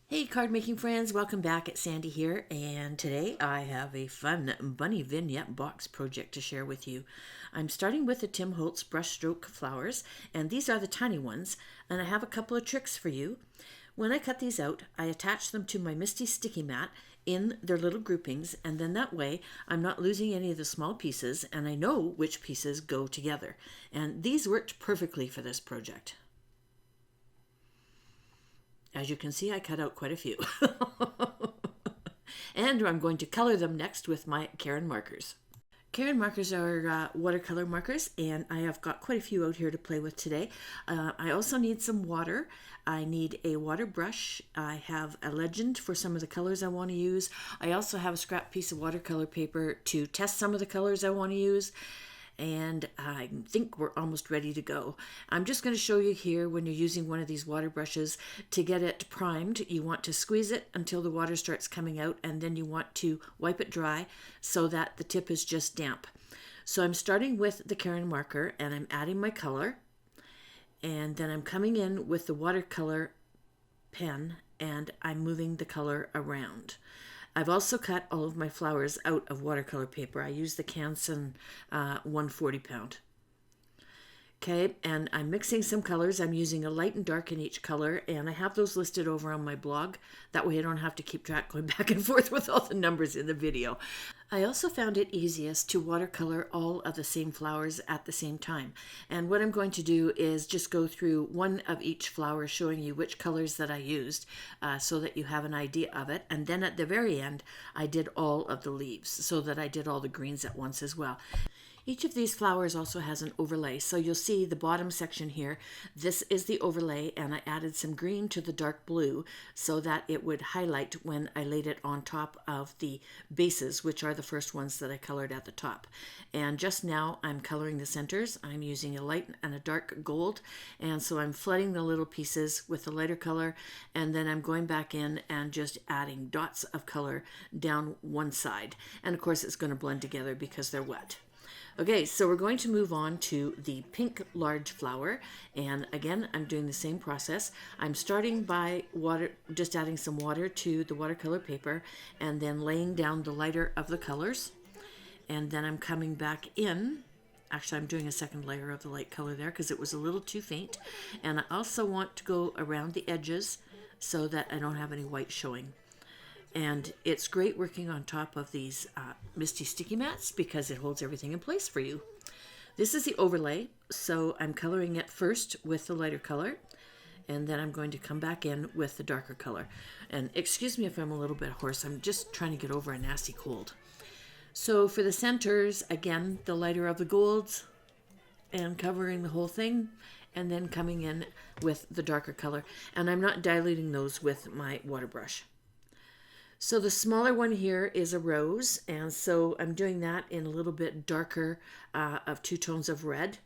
Hey card making friends, welcome back. It's Sandy here, and today I have a fun Bunny Vignette Box project to share with you. I'm starting with the Tim Holtz Brushstroke Flowers, and these are the tiny ones, and I have a couple of tricks for you. When I cut these out, I attach them to my MISTI sticky mat in their little groupings, and then that way I'm not losing any of the small pieces, and I know which pieces go together. And these worked perfectly for this project. As you can see, I cut out quite a few. And I'm going to color them next with my Karin markers. Karin markers are watercolor markers, and I have got quite a few out here to play with today. I also need some water. I need a water brush. I have a legend for some of the colors I want to use. I also have a scrap piece of watercolor paper to test some of the colors I want to use. And I think we're almost ready to go. I'm just going to show you here when you're using one of these water brushes to get it primed. You want to squeeze it until the water starts coming out, and then you want to wipe it dry so that the tip is just damp. So I'm starting with the Karin marker, and I'm adding my color, and then I'm coming in with the watercolor pen, and I'm moving the color around. I've also cut all of my flowers out of watercolor paper. I use the Canson 140 pound. Okay, and I'm mixing some colors. I'm using a light and dark in each color, and I have those listed over on my blog. That way I don't have to keep track going back and forth with all the numbers in the video. I also found it easiest to watercolor all of the same flowers at the same time. And what I'm going to do is just go through one of each flower showing you which colors that I used so that you have an idea of it. And then at the very end, I did all of the leaves so that I did all the greens at once as well. Each of these flowers also has an overlay. So you'll see the bottom section here. This is the overlay, and I added some green to the dark blue so that it would highlight when I laid it on top of the bases, which are the first ones that I colored at the top. And just now I'm coloring the centers. I'm using a light and a dark gold, and so I'm flooding the little pieces with the lighter color, and then I'm going back in and just adding dots of color down one side. And of course it's going to blend together because they're wet. Okay, so we're going to move on to the pink large flower, and again I'm doing the same process. I'm starting by just adding some water to the watercolor paper and then laying down the lighter of the colors, and then I'm coming back in. Actually, I'm doing a second layer of the light color there because it was a little too faint, and I also want to go around the edges so that I don't have any white showing. And it's great working on top of these MISTI sticky mats because it holds everything in place for you. This is the overlay, so I'm coloring it first with the lighter color, and then I'm going to come back in with the darker color. And excuse me if I'm a little bit hoarse, I'm just trying to get over a nasty cold. So for the centers, again, the lighter of the golds and covering the whole thing, and then coming in with the darker color. And I'm not diluting those with my water brush. So the smaller one here is a rose, and so I'm doing that in a little bit darker of two tones of red.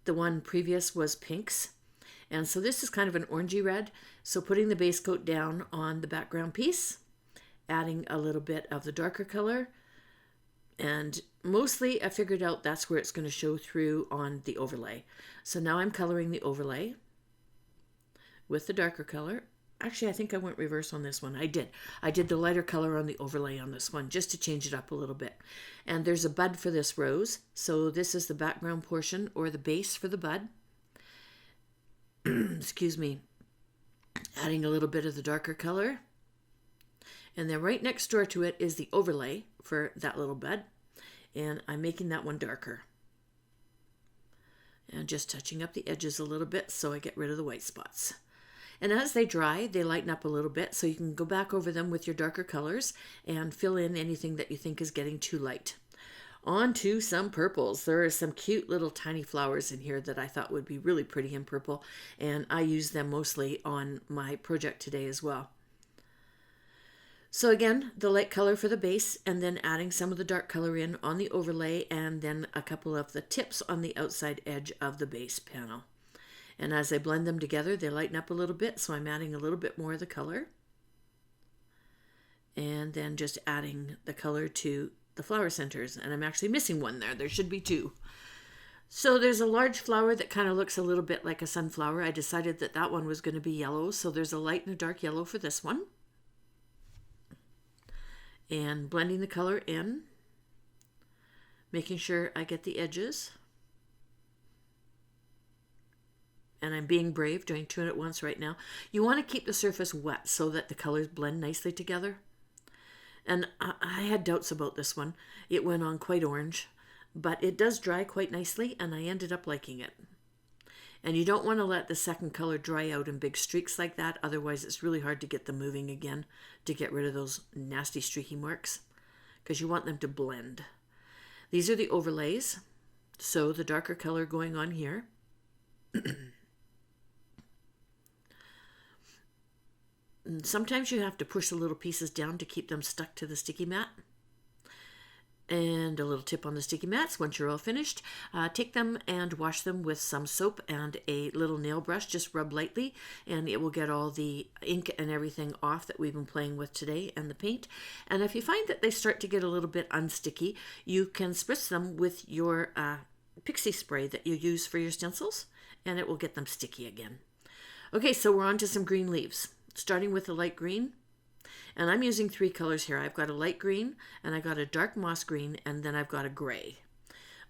The one previous was pinks, and so this is kind of an orangey red. So putting the base coat down on the background piece, adding a little bit of the darker color, and mostly I figured out that's where it's going to show through on the overlay. So now I'm coloring the overlay with the darker color. Actually, I think I went reverse on this one. I did the lighter color on the overlay on this one just to change it up a little bit. And there's a bud for this rose. So this is the background portion or the base for the bud. Excuse me. Adding a little bit of the darker color. And then right next door to it is the overlay for that little bud. And I'm making that one darker. And just touching up the edges a little bit so I get rid of the white spots. And as they dry, they lighten up a little bit, so you can go back over them with your darker colors and fill in anything that you think is getting too light. On to some purples. There are some cute little tiny flowers in here that I thought would be really pretty in purple, and I use them mostly on my project today as well. So again, the light color for the base, and then adding some of the dark color in on the overlay, and then a couple of the tips on the outside edge of the base panel. And as I blend them together, they lighten up a little bit, so I'm adding a little bit more of the color. And then just adding the color to the flower centers. And I'm actually missing one there. There should be two. So there's a large flower that kind of looks a little bit like a sunflower. I decided that that one was going to be yellow, so there's a light and a dark yellow for this one. and blending the color in, making sure I get the edges. And I'm being brave, doing two at once right now. You want to keep the surface wet so that the colors blend nicely together. And I had doubts about this one. It went on quite orange, but it does dry quite nicely, and I ended up liking it. And you don't want to let the second color dry out in big streaks like that, otherwise it's really hard to get them moving again to get rid of those nasty streaky marks, because you want them to blend. These are the overlays, so the darker color going on here. Sometimes you have to push the little pieces down to keep them stuck to the sticky mat. And a little tip on the sticky mats, once you're all finished, take them and wash them with some soap and a little nail brush. Just rub lightly and it will get all the ink and everything off that we've been playing with today and the paint. And if you find that they start to get a little bit unsticky, you can spritz them with your pixie spray that you use for your stencils, and it will get them sticky again. Okay, so we're on to some green leaves, starting with the light green. And I'm using three colors here. I've got a light green, and I got a dark moss green, and then I've got a gray.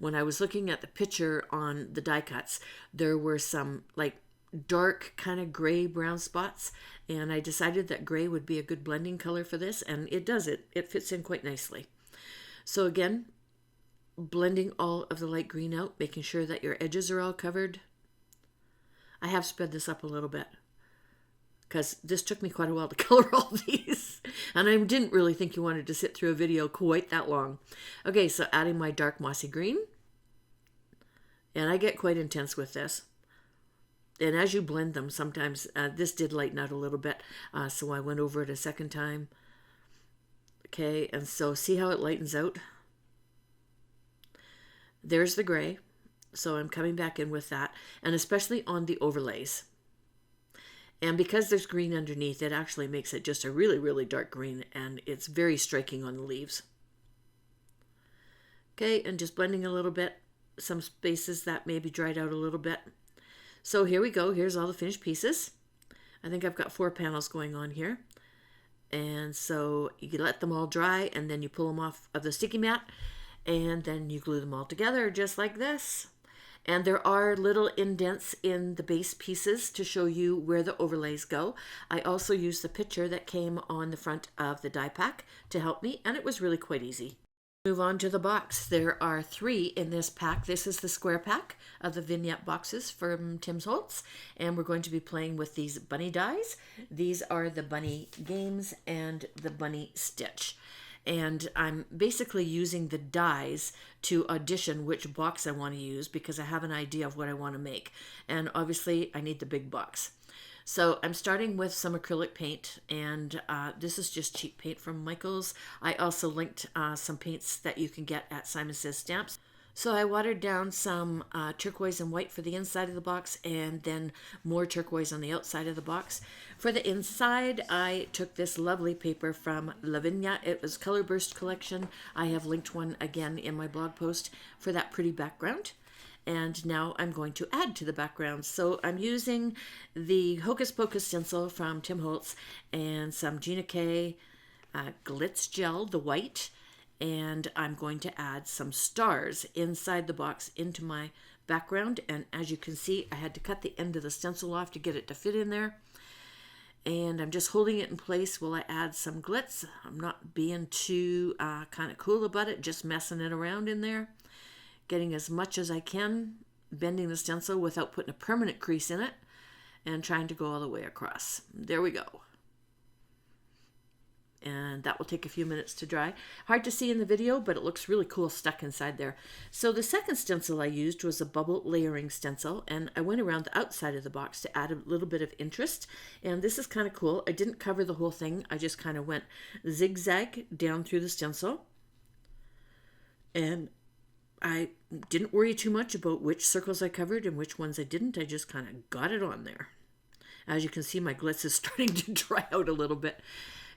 When I was looking at the picture on the die cuts, there were some like dark kind of gray brown spots, and I decided that gray would be a good blending color for this, and it does it. It fits in quite nicely. So again, blending all of the light green out, making sure that your edges are all covered. I have sped this up a little bit, because this took me quite a while to color all these. And I didn't really think you wanted to sit through a video quite that long. Okay, so adding my dark mossy green. And I get quite intense with this. And as you blend them, sometimes this did lighten out a little bit. So I went over it a second time. Okay, and so see how it lightens out? There's the gray. So I'm coming back in with that. And especially on the overlays. And because there's green underneath, it actually makes it just a really, really dark green, and it's very striking on the leaves. Okay, and just blending a little bit, some spaces that maybe dried out a little bit. So here we go. Here's all the finished pieces. I think I've got 4 panels going on here. And so you let them all dry, and then you pull them off of the sticky mat, and then you glue them all together just like this. And there are little indents in the base pieces to show you where the overlays go. I also used the picture that came on the front of the die pack to help me, and it was really quite easy. Move on to the box. There are 3 in this pack. This is the square pack of the vignette boxes from Tim Holtz, and we're going to be playing with these bunny dies. These are the bunny games and the bunny stitch. And I'm basically using the dies to audition which box I want to use, because I have an idea of what I want to make. And obviously I need the big box. So I'm starting with some acrylic paint, and this is just cheap paint from Michael's. I also linked some paints that you can get at Simon Says Stamps. So I watered down some turquoise and white for the inside of the box, and then more turquoise on the outside of the box. For the inside, I took this lovely paper from Lavinia. It was Color Burst Collection. I have linked one again in my blog post for that pretty background. And now I'm going to add to the background. So I'm using the Hocus Pocus stencil from Tim Holtz and some Gina K Glitz Gel, the white. And I'm going to add some stars inside the box into my background. And as you can see, I had to cut the end of the stencil off to get it to fit in there. And I'm just holding it in place while I add some glitz. I'm not being too kind of cool about it, just messing it around in there. Getting as much as I can, bending the stencil without putting a permanent crease in it, and trying to go all the way across. There we go. And that will take a few minutes to dry. Hard to see in the video, but it looks really cool stuck inside there. So the second stencil I used was a bubble layering stencil, and I went around the outside of the box to add a little bit of interest. And this is kind of cool. I didn't cover the whole thing. I just kind of went zigzag down through the stencil. And I didn't worry too much about which circles I covered and which ones I didn't. I just kind of got it on there. As you can see, my glitz is starting to dry out a little bit.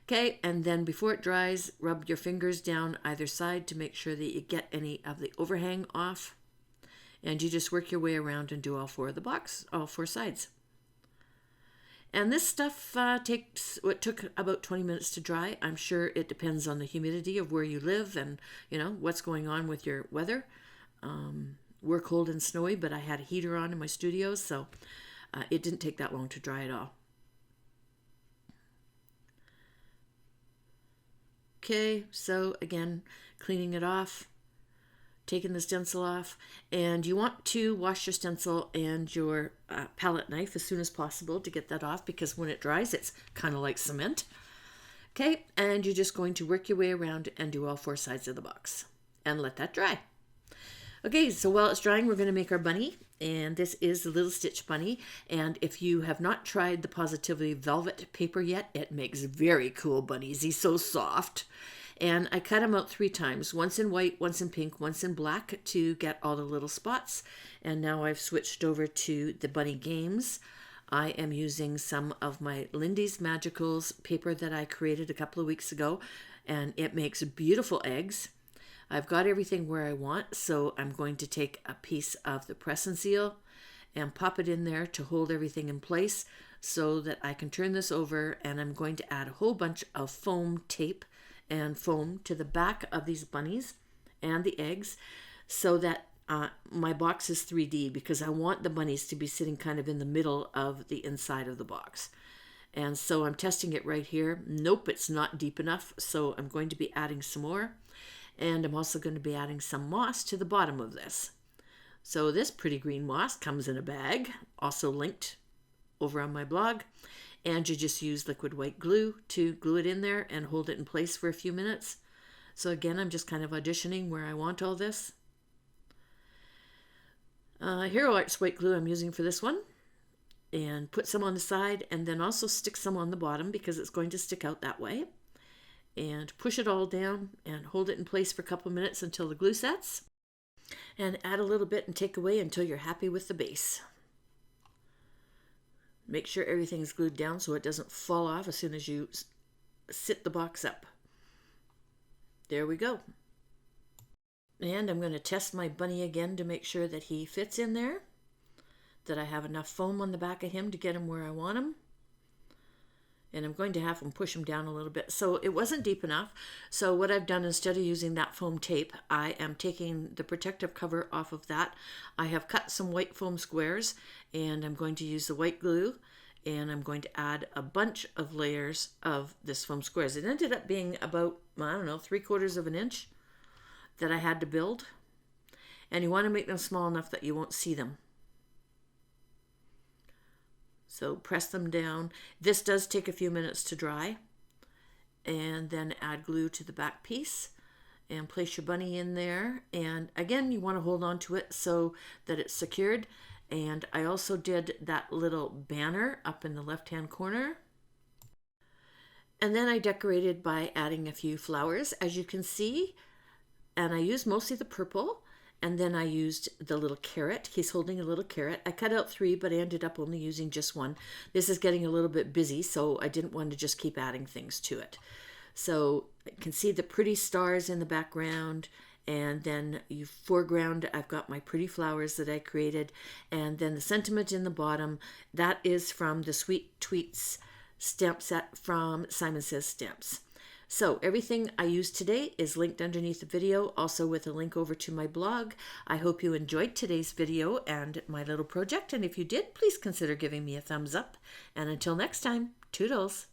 Okay, and then before it dries, rub your fingers down either side to make sure that you get any of the overhang off. And you just work your way around and do all 4 of the box, all 4 sides. And this stuff it took about 20 minutes to dry. I'm sure it depends on the humidity of where you live and, what's going on with your weather. We're cold and snowy, but I had a heater on in my studio, so it didn't take that long to dry at all. Okay, so again, cleaning it off, taking the stencil off, and you want to wash your stencil and your palette knife as soon as possible to get that off, because when it dries, it's kind of like cement. Okay, and you're just going to work your way around and do all 4 sides of the box and let that dry. Okay, so while it's drying, we're going to make our bunny, and this is the Little Stitch Bunny, and if you have not tried the Positively Velvet paper yet, it makes very cool bunnies. He's so soft. And I cut him out 3 times, once in white, once in pink, once in black to get all the little spots. And now I've switched over to the Bunny Games. I am using some of my Lindy's Magicals paper that I created a couple of weeks ago, and it makes beautiful eggs. I've got everything where I want, so I'm going to take a piece of the press and seal and pop it in there to hold everything in place so that I can turn this over, and I'm going to add a whole bunch of foam tape and foam to the back of these bunnies and the eggs so that my box is 3D, because I want the bunnies to be sitting kind of in the middle of the inside of the box. And so I'm testing it right here. Nope, it's not deep enough, so I'm going to be adding some more. And I'm also going to be adding some moss to the bottom of this. So this pretty green moss comes in a bag, also linked over on my blog. And you just use liquid white glue to glue it in there and hold it in place for a few minutes. So again, I'm just kind of auditioning where I want all this. Hero Arts white glue I'm using for this one. And put some on the side and then also stick some on the bottom because it's going to stick out that way. And push it all down and hold it in place for a couple minutes until the glue sets. And add a little bit and take away until you're happy with the base. Make sure everything's glued down so it doesn't fall off as soon as you sit the box up. There we go. And I'm going to test my bunny again to make sure that he fits in there, that I have enough foam on the back of him to get him where I want him. And I'm going to have him push him down a little bit. So it wasn't deep enough. So what I've done, instead of using that foam tape, I am taking the protective cover off of that. I have cut some white foam squares, and I'm going to use the white glue, and I'm going to add a bunch of layers of this foam squares. It ended up being about, I don't know, 3/4 of an inch that I had to build. And you want to make them small enough that you won't see them. So press them down. This does take a few minutes to dry. And then add glue to the back piece and place your bunny in there. And again, you want to hold on to it so that it's secured. And I also did that little banner up in the left-hand corner. And then I decorated by adding a few flowers, as you can see. And I used mostly the purple. And then I used the little carrot. He's holding a little carrot. I cut out 3, but I ended up only using just 1. This is getting a little bit busy, so I didn't want to just keep adding things to it. So you can see the pretty stars in the background, and then you foreground, I've got my pretty flowers that I created, and then the sentiment in the bottom, that is from the Sweet Tweets stamp set from Simon Says Stamps. So everything I used today is linked underneath the video, also with a link over to my blog. I hope you enjoyed today's video and my little project, and if you did, please consider giving me a thumbs up. And until next time, toodles!